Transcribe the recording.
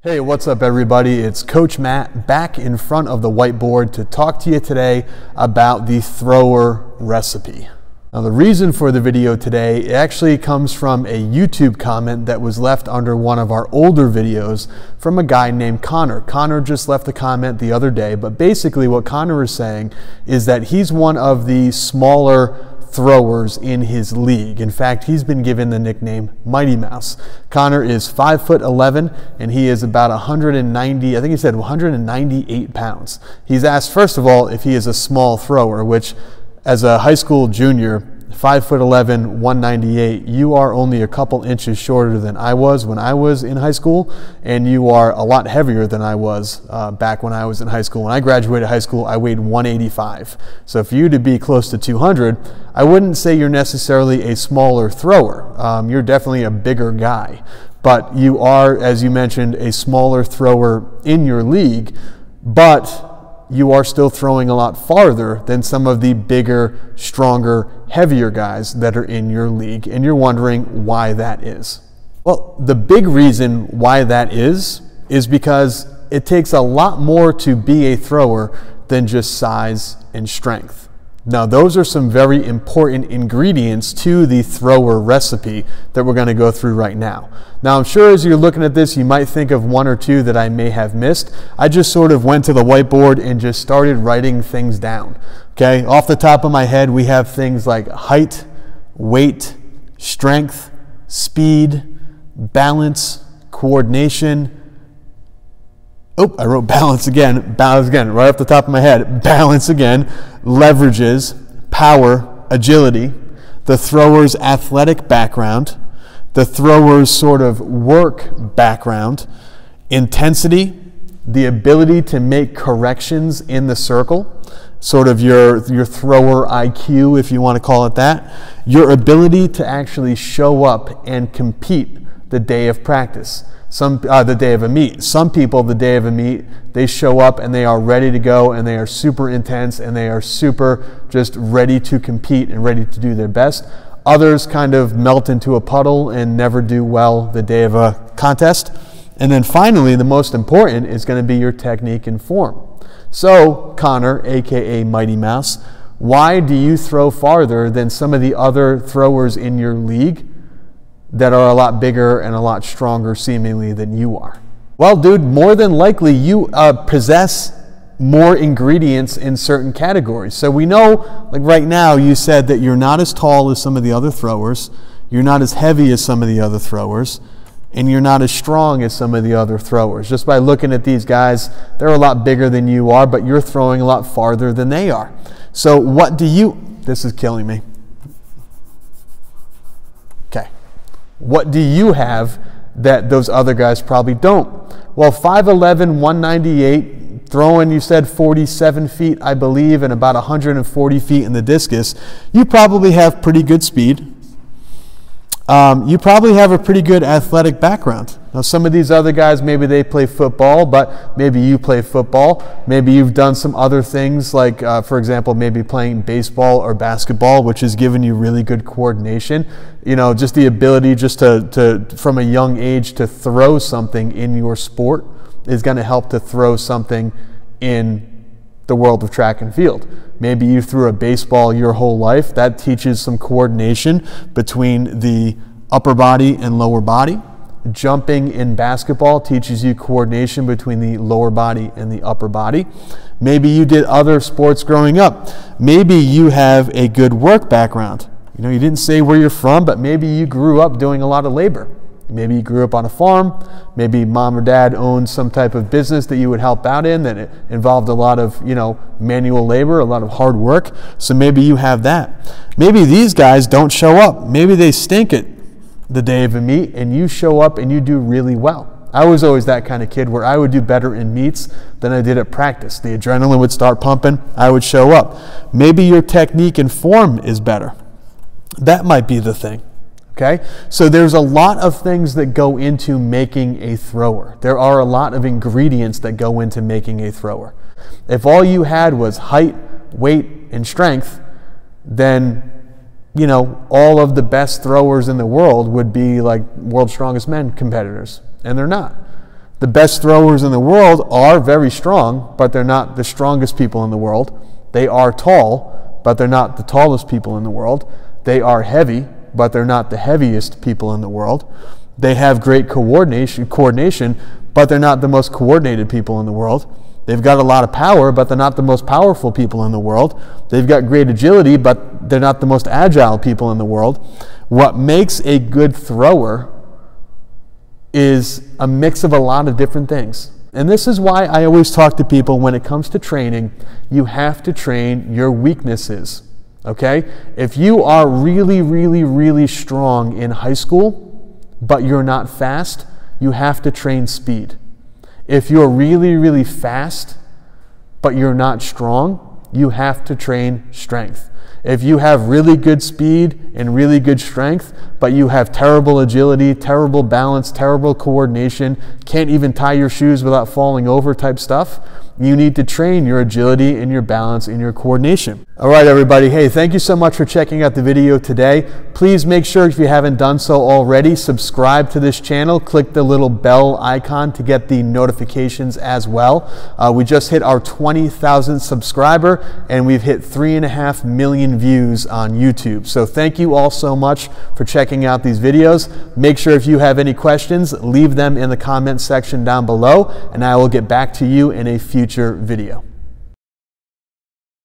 Hey, what's up everybody? It's Coach Matt back in front of the whiteboard to talk to you today about the thrower recipe. Now the reason for the video today actually comes from a YouTube comment that was left under one of our older videos from a guy named Connor. Connor just left a comment the other day, but basically what Connor is saying is that he's one of the smaller throwers in his league. In fact, he's been given the nickname Mighty Mouse. Connor is 5'11" and he is about 190, I think he said 198 pounds. He's asked, first of all, if he is a small thrower, which as a high school junior, 5'11", 198, you are only a couple inches shorter than I was when I was in high school, and you are a lot heavier than I was back when I was in high school. When I graduated high school, I weighed 185. So for you to be close to 200, I wouldn't say you're necessarily a smaller thrower. You're definitely a bigger guy, but you are, as you mentioned, a smaller thrower in your league, but you are still throwing a lot farther than some of the bigger, stronger, heavier guys that are in your league, and you're wondering why that is. Well, the big reason why that is because it takes a lot more to be a thrower than just size and strength. Now, those are some very important ingredients to the thrower recipe that we're going to go through right now. Now, I'm sure as you're looking at this, you might think of one or two that I may have missed. I just sort of went to the whiteboard and just started writing things down. Okay, off the top of my head, we have things like height, weight, strength, speed, balance, coordination. Oh, I wrote balance again, right off the top of my head. Balance again, leverages, power, agility, the thrower's athletic background, the thrower's sort of work background, intensity, the ability to make corrections in the circle, sort of your thrower IQ, if you want to call it that, your ability to actually show up and compete the day of practice. The day of a meet. Some people, the day of a meet, they show up and they are ready to go and they are super intense and they are super just ready to compete and ready to do their best. Others kind of melt into a puddle and never do well the day of a contest. And then finally, the most important is going to be your technique and form. So, Connor, aka Mighty Mouse, why do you throw farther than some of the other throwers in your league that are a lot bigger and a lot stronger seemingly than you are? Well, dude, more than likely you possess more ingredients in certain categories. So we know, like right now, you said that you're not as tall as some of the other throwers, you're not as heavy as some of the other throwers, and you're not as strong as some of the other throwers. Just by looking at these guys, they're a lot bigger than you are, but you're throwing a lot farther than they are. So what do you, this is killing me. Okay. What do you have that those other guys probably don't? Well, 5'11", 198, throwing, you said 47 feet, I believe, and about 140 feet in the discus. You probably have pretty good speed. You probably have a pretty good athletic background. Now, some of these other guys, maybe they play football, but maybe you play football. Maybe you've done some other things like, for example, maybe playing baseball or basketball, which has given you really good coordination. You know, just the ability just to from a young age to throw something in your sport is going to help to throw something in the world of track and field. Maybe you threw a baseball your whole life. That teaches some coordination between the upper body and lower body. Jumping in basketball teaches you coordination between the lower body and the upper body. Maybe you did other sports growing up. Maybe you have a good work background. You know, you didn't say where you're from, but maybe you grew up doing a lot of labor. Maybe you grew up on a farm. Maybe mom or dad owned some type of business that you would help out in that it involved a lot of, you know, manual labor, a lot of hard work. So maybe you have that. Maybe these guys don't show up. Maybe they stink it the day of a meet and you show up and you do really well. I was always that kind of kid where I would do better in meets than I did at practice. The adrenaline would start pumping. I would show up. Maybe your technique and form is better. That might be the thing. Okay, so there's a lot of things that go into making a thrower. There are a lot of ingredients that go into making a thrower. If all you had was height, weight, and strength, then, you know, all of the best throwers in the world would be like world's strongest men competitors, and they're not. The best throwers in the world are very strong, but they're not the strongest people in the world. They are tall, but they're not the tallest people in the world. They are heavy, but they're not the heaviest people in the world. They have great coordination, but they're not the most coordinated people in the world. They've got a lot of power, but they're not the most powerful people in the world. They've got great agility, but they're not the most agile people in the world. What makes a good thrower is a mix of a lot of different things. And this is why I always talk to people when it comes to training, you have to train your weaknesses, okay? If you are really, really, really strong in high school, but you're not fast, you have to train speed. If you're really, really fast, but you're not strong, you have to train strength. If you have really good speed and really good strength, but you have terrible agility, terrible balance, terrible coordination, can't even tie your shoes without falling over type stuff, you need to train your agility and your balance and your coordination. All right, everybody. Hey, thank you so much for checking out the video today. Please make sure, if you haven't done so already, subscribe to this channel. Click the little bell icon to get the notifications as well. We just hit our 20,000 subscriber, and we've hit 3.5 million views on YouTube. So thank you all so much for checking out these videos. Make sure, if you have any questions, leave them in the comment section down below, and I will get back to you in a future video.